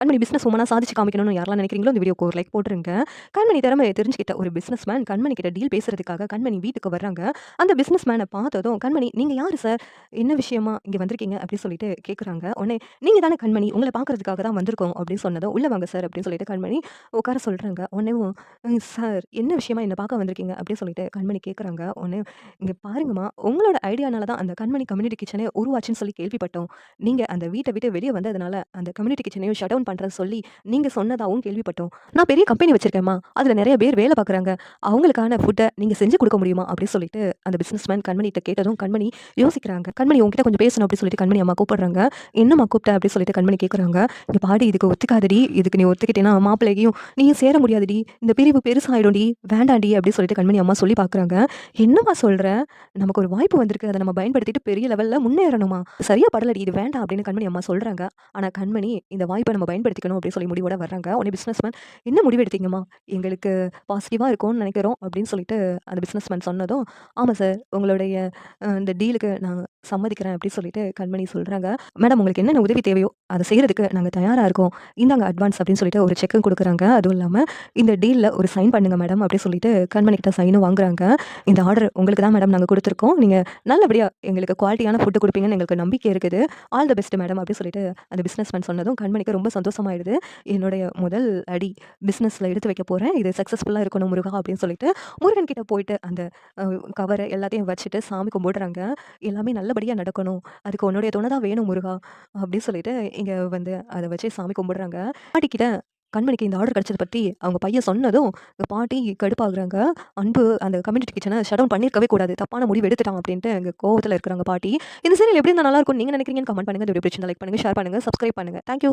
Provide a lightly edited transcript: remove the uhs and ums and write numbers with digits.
கண்மணி business உமனா சாதிச்சு காமிக்கணும்னு யாரெல்லாம் நினைக்கிறீங்களோ இந்த வீடியோக்கு ஒரு லைக் போட்டுருங்க. கண்மணி திறமைய தெரிஞ்சுக்கிட்ட ஒரு பிசினஸ் மேன் கண்மணி கிட்ட டீல் பேசுறதுக்காக கண்மணி வீட்டுக்கு வர்றாங்க. அந்த பிசினஸ் மேன பார்த்ததும் கண்மணி, "நீங்க யாரு சார்? என்ன விஷயமா இங்க வந்திருக்கீங்க?" அப்படின்னு சொல்லிட்டு கேட்குறாங்க. உடனே, "நீங்க தானே கண்மணி, உங்கள பார்க்கறதுக்காக தான் வந்திருக்கோம்." அப்படின்னு சொன்னதும், "உள்ள வாங்க சார்." அப்படின்னு சொல்லிட்டு கண்மணி உட்கார சொல்றாங்க. உடனேவும், சார் என்ன விஷயமா என்ன பார்க்க வந்திருக்கீங்க?" அப்படின்னு சொல்லிட்டு கண்மணி கேட்குறாங்க. உடனே, "இங்க பாருங்கம்மா, உங்களோட ஐடியானால தான் அந்த கண்மணி கம்யூனிட்டி கிட்சனே உருவாச்சுன்னு சொல்லி கேள்விப்பட்டோம். நீங்க அந்த வீட்ட விட்டு வெளிய வந்ததுனால, அந்த கம்யூனிட்டி கிட்சனையும் ஷட் டவுன் பண்றேன்னு சொல்லி நீங்க சொன்னதாவும் கேள்விப்பட்டோம். நான் பெரிய கம்பெனி வச்சிருக்கேன்ம்மா. அதுல நெறைய பேர் வேல பார்க்குறாங்க. அவங்களுக்கான ஃபுட்ட நீங்க செஞ்சு குடுக்க முடியுமா? அப்படின்னு சொல்லிட்டு அந்த பிசினஸ் மேன் கண்மணிட்ட கேட்டதும், கண்மணி யோசிக்கிறாங்க. "கண்மணி உன்கிட்ட கொஞ்சம் பேசணும்." அப்படின்னு சொல்லிட்டு கண்மணி அம்மா கூப்பிடுறாங்க. "என்னம்மா கூப்பிட்ட?" அப்படின்னு சொல்லிட்டு கண்மணி கேட்குறாங்க. "இங்க பாடி இதுக்கு ஒத்துக்காதடி. இதுக்கு நீ ஒத்துக்கிட்டேன்னா மாப்பிள்ளையும் நீயும் சேர முடியாதுடி. இந்த பிரிவு பெருசாயிடும்டி. வேண்டாம்டி." அப்படின்னு சொல்லிட்டு கண்மணி அம்மா சொல்லி பார்க்குறாங்க. "என்னம்மா சொல்ற? நமக்கு ஒரு வாய்ப்பு வந்திருக்கு. அத நம்ம பயன்படுத்திட்டு பெரிய லெவல்ல முன்னேறணுமா? சரியா படலடி. இது வேண்டாம்." அப்படின்னு கண்மணி அம்மா சொல்றாங்க. ஆனா கண்மணி இந்த வாய்ப்ப நம்ம பயன்படுத்திக்கணும் அப்படின்னு சொல்லி முடிவோட வர்றாங்க. உடனே பிசினஸ்மேன், "என்ன முடிவு எடுத்தீங்கம்மா? எங்களுக்கு பாசிட்டிவா இருக்கும்னு நினைக்கிறோம்." அப்படின்னு சொல்லிட்டு அந்த பிசினஸ்மேன் சொன்னதும், "ஆமா சார். உங்களுடைய இந்த டீலுக்கு நான் சம்மதிக்கிறேன்." அப்படின்னு சொல்லிட்டு கண்மணி சொல்றாங்க. "மேடம் உங்களுக்கு என்னென்ன உதவி தேவையோ அத செய்றதுக்கு நாங்க தயாரா இருக்கோம். இந்தாங்க அட்வான்ஸ்." அப்படின்னு சொல்லிட்டு ஒரு செக்கும் குடுக்குறாங்க. அதுவும் இல்லாம, "இந்த டீல்ல ஒரு சைன் பண்ணுங்க மேடம்." அப்படின்னு சொல்லிட்டு கண்மணி கிட்ட சைனும் வாங்குறாங்க. "இந்த ஆர்டர் உங்களுக்கு தான் மேடம் நாங்க குடுத்துருக்கோம். நீங்க நல்லபடியா எங்களுக்கு குவாலிட்டியான ஃபுட் குடுப்பீங்கன்னு எங்களுக்கு நம்பிக்கை இருக்குது. All the best madam." அப்படி சொல்லிட்டு அந்த பிசினஸ்மேன் சொன்னதும் கண்மணிக்கு ரொம்ப சந்தோஷமாயிடுது. என்னுடைய முதல் அடி பிசினஸ்ல எடுத்து வைக்க போறேன். இது சக்சஸ்ஃபுல்லா இருக்கணும் முருகா அப்படின்னு சொல்லிட்டு முருகன் கிட்ட போயிட்டு அந்த அ கவர எல்லாத்தையும் வச்சுட்டு சாமி கும்பிடுறாங்க. எல்லாமே நல்லபடியா நடக்கணும். அதுக்கு உன்னுடைய துணை தான் வேணும் முருகா அப்படின்னு சொல்லிட்டு இங்க வந்து அத வச்சு சாமி கும்பிடுறாங்க. பாட்டி கிட்ட கண்மணிக்கு இந்த ஆர்டர் கிடைச்சத பத்தி அவங்க பையன் சொன்னதும் பாட்டி கடுப்பாகுறாங்க. அன்பு அந்த கம்யூனிட்டி கிச்சன ஷட் டவுன் பண்ணியிருக்கவே கூடாது. தப்பான முடிவு எடுத்துட்டான் அப்படின்ட்டு அங்க கோவத்துல இருக்கிறாங்க பாட்டி. இந்த சீரியல் எப்படி இருந்தா நல்லா இருக்கும்னு நீங்க நினைக்கிறீங்கன்னு கமெண்ட் பண்ணுங்க. இந்த வீடியோ பிடிச்சிருந்தா லைக் பண்ணுங்க, ஷேர் பண்ணுங்க, சப்ஸ்கிரைப் பண்ணுங்க. Thank you.